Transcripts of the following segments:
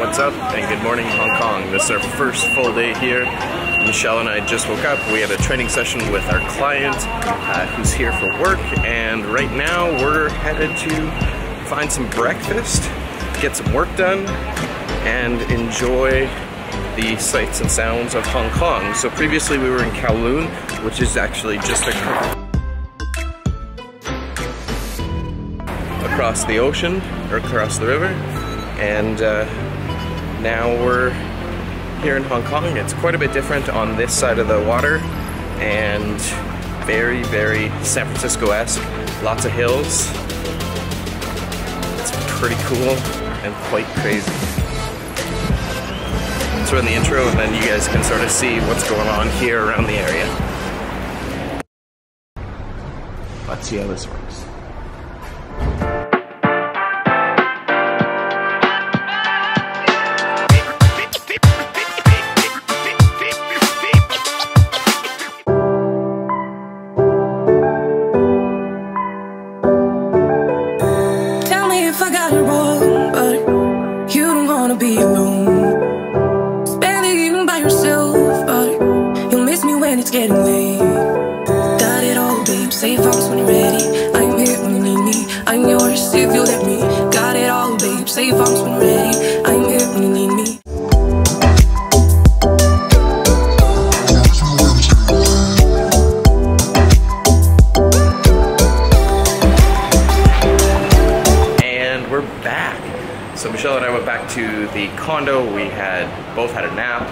what's up, and good morning Hong Kong. This is our first full day here. Michelle and I just woke up. We had a training session with our client who's here for work, and right now we're headed to find some breakfast, get some work done, and enjoy the sights and sounds of Hong Kong. So previously we were in Kowloon, which is actually just across the ocean, or across the river, and now we're here in Hong Kong. It's quite a bit different on this side of the water, and very, very San Francisco-esque. Lots of hills. It's pretty cool and quite crazy. So in the intro, and then you guys can sort of see what's going on here around the area. Let's see how this works. Be alone, spend the evening by yourself, but you'll miss me when it's getting late. Got it all, babe, safe house when you're ready. I'm here when you need me, I'm yours if you'll let me. Got it all, babe, safe house when you're ready. I'm here when you need me. And we're back. So Michelle and I went back to the condo. We both had a nap,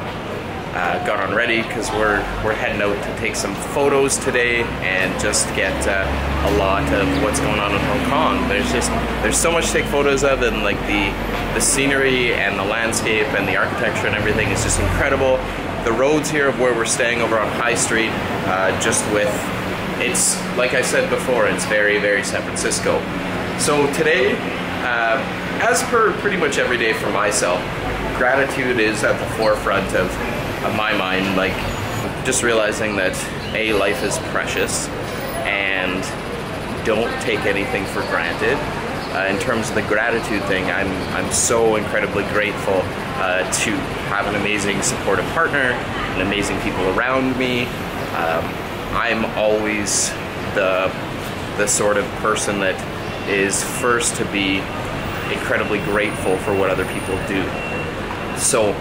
got on ready because we're heading out to take some photos today and just get a lot of what's going on in Hong Kong. There's so much to take photos of, and like the scenery and the landscape and the architecture and everything is just incredible. The roads here of where we're staying over on High Street, it's like I said before, it's very, very San Francisco. So today, as per pretty much every day for myself, gratitude is at the forefront of my mind. Like, just realizing that A, life is precious, and don't take anything for granted. In terms of the gratitude thing, I'm so incredibly grateful to have an amazing supportive partner and amazing people around me. I'm always the sort of person that is first to be incredibly grateful for what other people do. So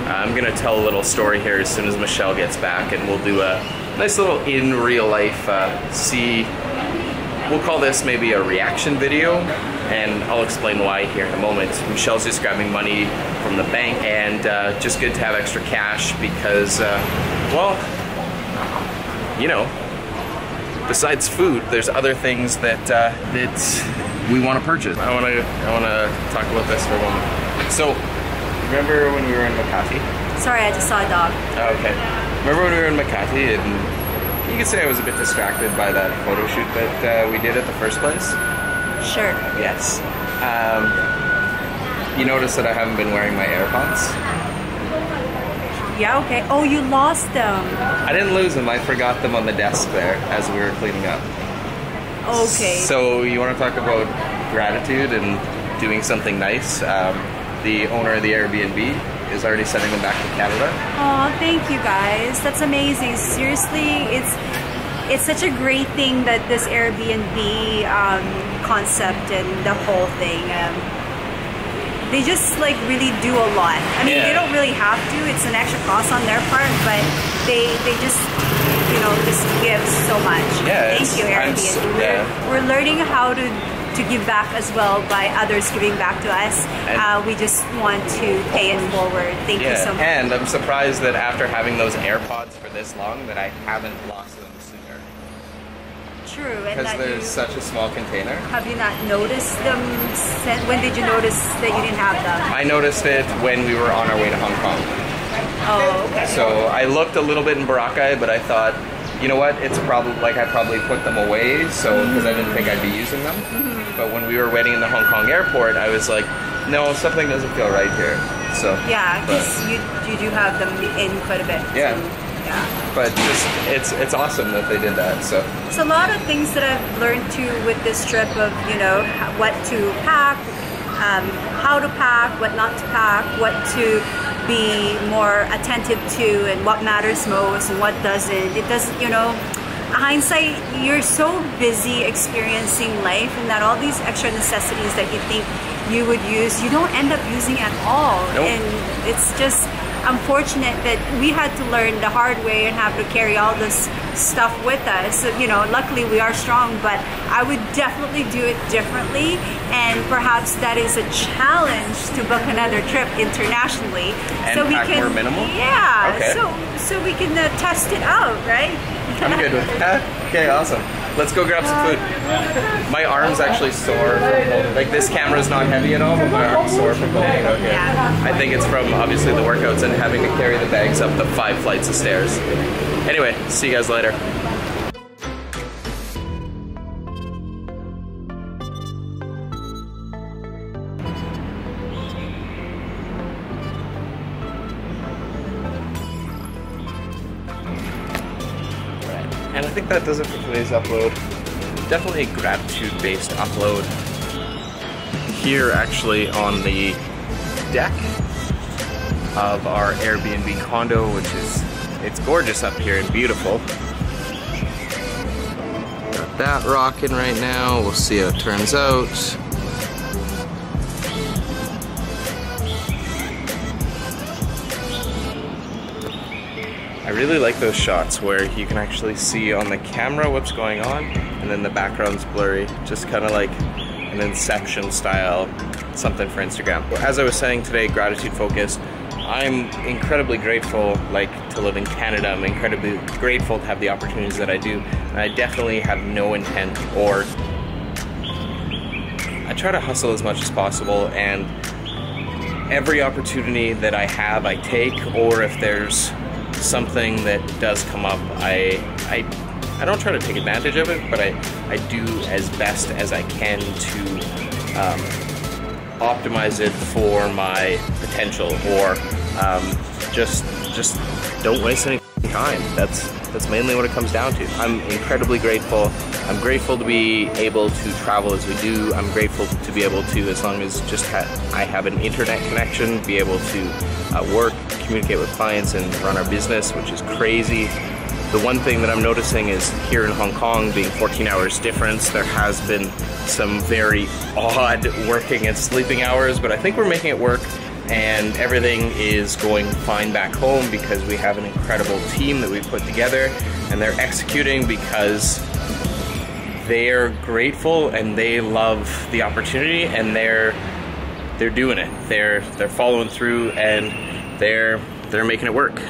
I'm gonna tell a little story here as soon as Michelle gets back, and we'll do a nice little in real life we'll call this maybe a reaction video, and I'll explain why here in a moment. Michelle's just grabbing money from the bank, and just good to have extra cash because well, you know, besides food, there's other things that we want to purchase. I want to talk about this for a moment. So, remember when we were in Makati? Sorry, I just saw a dog. Oh, okay. Remember when we were in Makati, and you could say I was a bit distracted by that photo shoot that we did at the first place? Sure. Yes. You notice that I haven't been wearing my Airpods? Yeah, okay. Oh, you lost them. I didn't lose them. I forgot them on the desk there as we were cleaning up. Okay. So you want to talk about gratitude and doing something nice? The owner of the Airbnb is already sending them back to Canada. Oh, thank you guys. That's amazing. Seriously, it's such a great thing that this Airbnb concept and the whole thing. They just like really do a lot. I mean, They don't really have to. It's an extra cost on their part, but they just, you know, just give so much. Yeah, thank you, Airbnb. We're learning how to give back as well by others giving back to us. We just want to pay it forward. Thank you so much. And I'm surprised that after having those AirPods for this long that I haven't lost them sooner. True. Because there's such a small container. Have you not noticed them? When did you notice that you didn't have them? I noticed it when we were on our way to Hong Kong. Oh, okay. So I looked a little bit in Boracay, but I thought, you know what, it's probably, like I probably put them away, so, because I didn't think I'd be using them. But when we were waiting in the Hong Kong airport, I was like, no, something doesn't feel right here. So yeah, because you do have them in quite a bit. Yeah. So, yeah. But just it's awesome that they did that. So it's a lot of things that I've learned too with this trip of, you know, what to pack, how to pack, what not to pack, what to be more attentive to, and what matters most and what doesn't. It doesn't, you know, hindsight, you're so busy experiencing life, and that all these extra necessities that you think you would use, you don't end up using at all. Nope. And it's just unfortunate that we had to learn the hard way and have to carry all this stuff with us. So, you know, luckily we are strong, but I would definitely do it differently, and perhaps that is a challenge to book another trip internationally. And so we pack can, more minimal? yeah, okay. so we can test it out, right? I'm good with that. Okay, awesome. Let's go grab some food. My arm's actually sore from holding, like this camera's not heavy at all, but my arm's sore from holding it out here. Yeah. I think it's from obviously the workouts and having to carry the bags up the 5 flights of stairs. Anyway, see you guys later. And I think that does it for today's upload. Definitely a gratitude-based upload. Here actually on the deck of our Airbnb condo, which is, it's gorgeous up here and beautiful. Got that rocking right now. We'll see how it turns out. I really like those shots where you can actually see on the camera what's going on, and then the background's blurry, just kind of like an Inception style something for Instagram. As I was saying today, gratitude focused. I'm incredibly grateful to live in Canada. I'm incredibly grateful to have the opportunities that I do, and I definitely have no intent, or I try to hustle as much as possible, and every opportunity that I have I take, or if there's something that does come up, I don't try to take advantage of it, but I do as best as I can to optimize it for my potential, or just don't waste any time. That's mainly what it comes down to. I'm incredibly grateful. I'm grateful to be able to travel as we do. I'm grateful to be able to, as long as just I have an internet connection, be able to work, communicate with clients, and run our business, which is crazy. The one thing that I'm noticing is here in Hong Kong, being 14 hours difference, there has been some very odd working and sleeping hours, but I think we're making it work, and everything is going fine back home because we have an incredible team that we've put together, and they're executing because they're grateful and they love the opportunity, and they're doing it. They're following through, and they're making it work.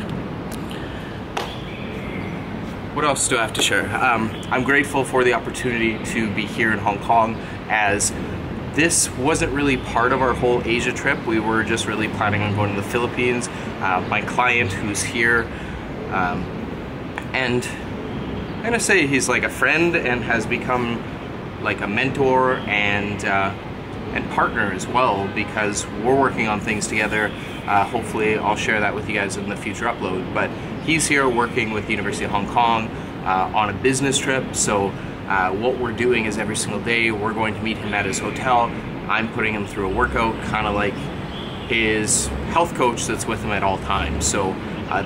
What else do I have to share? I'm grateful for the opportunity to be here in Hong Kong, as this wasn't really part of our whole Asia trip. We were just really planning on going to the Philippines. My client who's here, and I'm gonna say he's like a friend and has become like a mentor and partner as well, because we're working on things together. Hopefully I'll share that with you guys in the future upload, but he's here working with the University of Hong Kong on a business trip. So what we're doing is every single day we're going to meet him at his hotel. I'm putting him through a workout, kind of like his health coach that's with him at all times. So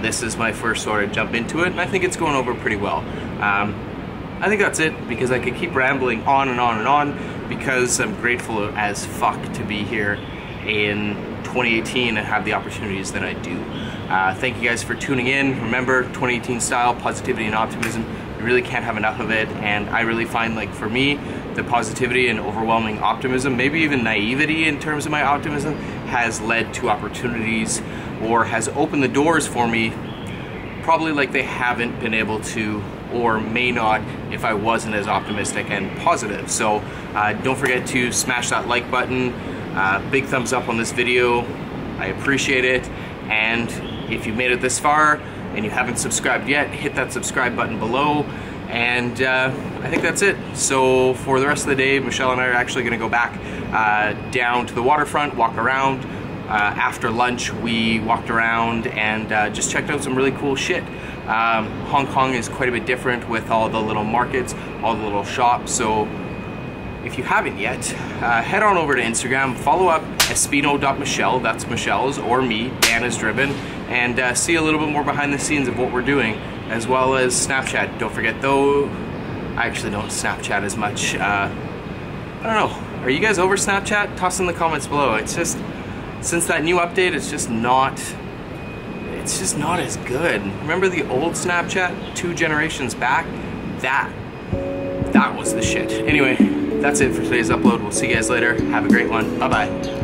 this is my first sort of jump into it, and I think it's going over pretty well. I think that's it, because I could keep rambling on and on and on, because I'm grateful as fuck to be here in 2018 and have the opportunities that I do. Thank you guys for tuning in. Remember, 2018 style, positivity and optimism. You really can't have enough of it, and I really find, like, for me, the positivity and overwhelming optimism, maybe even naivety in terms of my optimism, has led to opportunities, or has opened the doors for me, probably like they haven't been able to, or may not, if I wasn't as optimistic and positive. So don't forget to smash that like button, big thumbs up on this video, I appreciate it, and if you've made it this far and you haven't subscribed yet, hit that subscribe button below, and I think that's it. So for the rest of the day, Michelle and I are actually going to go back down to the waterfront, walk around. After lunch, we walked around and just checked out some really cool shit. Hong Kong is quite a bit different with all the little markets, all the little shops, so if you haven't yet, head on over to Instagram, follow up espino.michelle, that's Michelle's, or me, Dan is Driven, and see a little bit more behind the scenes of what we're doing, as well as Snapchat. Don't forget though, I actually don't Snapchat as much. I don't know, are you guys over Snapchat? Toss in the comments below. It's just, since that new update, it's just not as good. Remember the old Snapchat 2 generations back? That was the shit. Anyway, that's it for today's upload. We'll see you guys later. Have a great one. Bye-bye.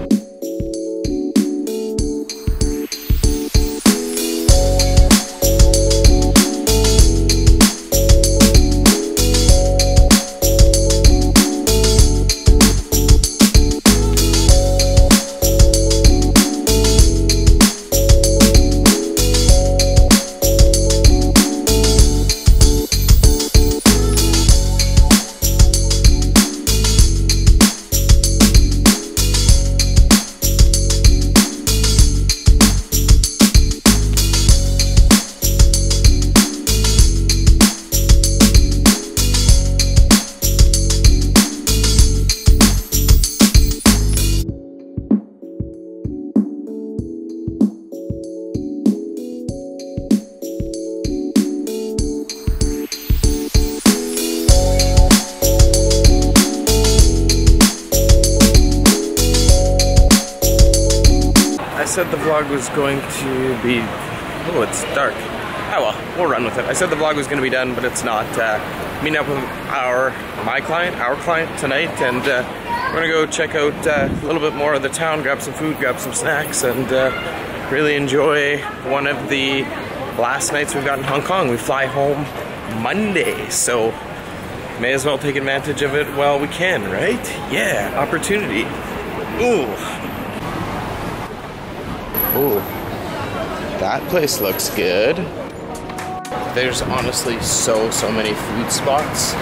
I said the vlog was going to be, oh, it's dark. Oh well, we'll run with it. I said the vlog was going to be done, but it's not. Meeting up with my client tonight, and we're gonna go check out a little bit more of the town, grab some food, grab some snacks, and really enjoy one of the last nights we've got in Hong Kong. We fly home Monday, so may as well take advantage of it while we can, right? Yeah, opportunity. Ooh. Ooh, that place looks good. There's honestly so many food spots.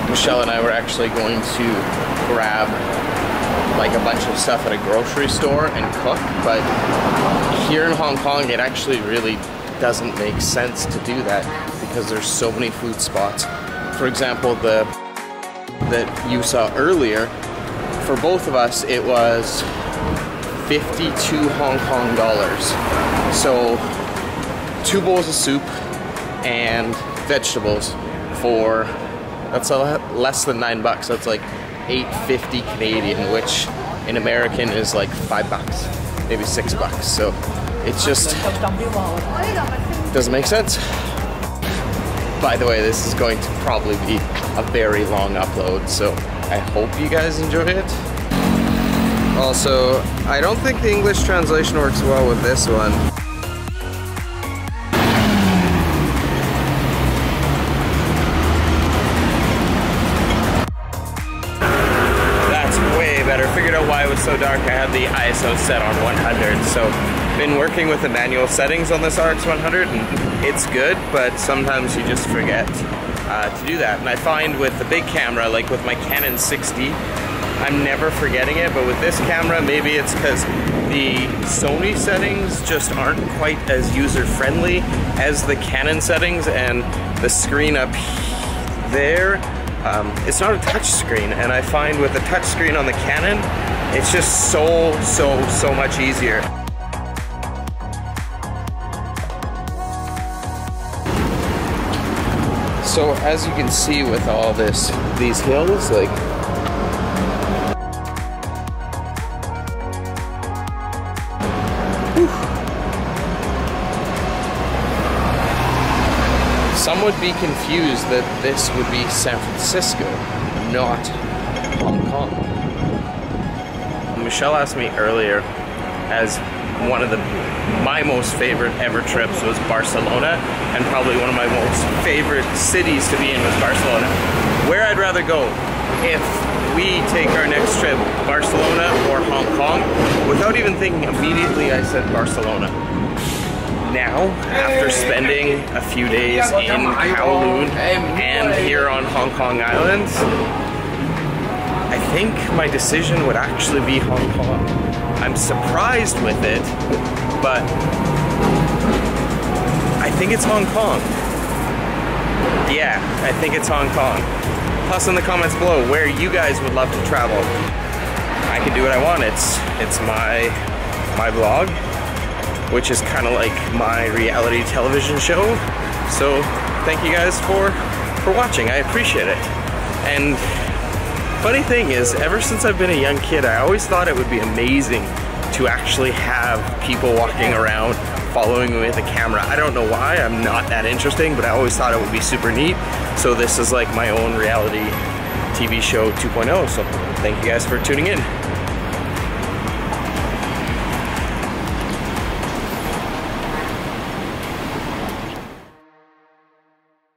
Michelle and I were actually going to grab like a bunch of stuff at a grocery store and cook, but here in Hong Kong it actually really doesn't make sense to do that because there's so many food spots. For example, that you saw earlier, for both of us it was 52 Hong Kong dollars. So 2 bowls of soup and vegetables for, that's less than $9. That's like $8.50 Canadian, which in American is like $5, maybe $6. So it's just doesn't make sense. By the way, this is going to probably be a very long upload, so I hope you guys enjoy it. Also, I don't think the English translation works well with this one. That's way better. Figured out why it was so dark. I had the ISO set on 100, so been working with the manual settings on this RX 100, and it's good, but sometimes you just forget to do that. And I find with the big camera, like with my Canon 60, I'm never forgetting it, but with this camera, maybe it's because the Sony settings just aren't quite as user-friendly as the Canon settings, and the screen up there, it's not a touch screen, and I find with the touch screen on the Canon, it's just so much easier. So as you can see with all these hills, like, some would be confused that this would be San Francisco, not Hong Kong. Michelle asked me earlier, as one of my most favorite ever trips was Barcelona, and probably one of my most favorite cities to be in was Barcelona. Where I'd rather go if we take our next trip, Barcelona or Hong Kong. Without even thinking immediately, I said Barcelona. Now, after spending a few days in Kowloon and here on Hong Kong Island, I think my decision would actually be Hong Kong. I'm surprised with it, but I think it's Hong Kong. Yeah, I think it's Hong Kong. Plus in the comments below where you guys would love to travel. I can do what I want. It's my vlog, which is kind of like my reality television show. So thank you guys for watching. I appreciate it. And funny thing is, ever since I've been a young kid, I always thought it would be amazing to actually have people walking around following me with a camera. I don't know why, I'm not that interesting, but I always thought it would be super neat. So this is like my own reality TV show 2.0. So thank you guys for tuning in.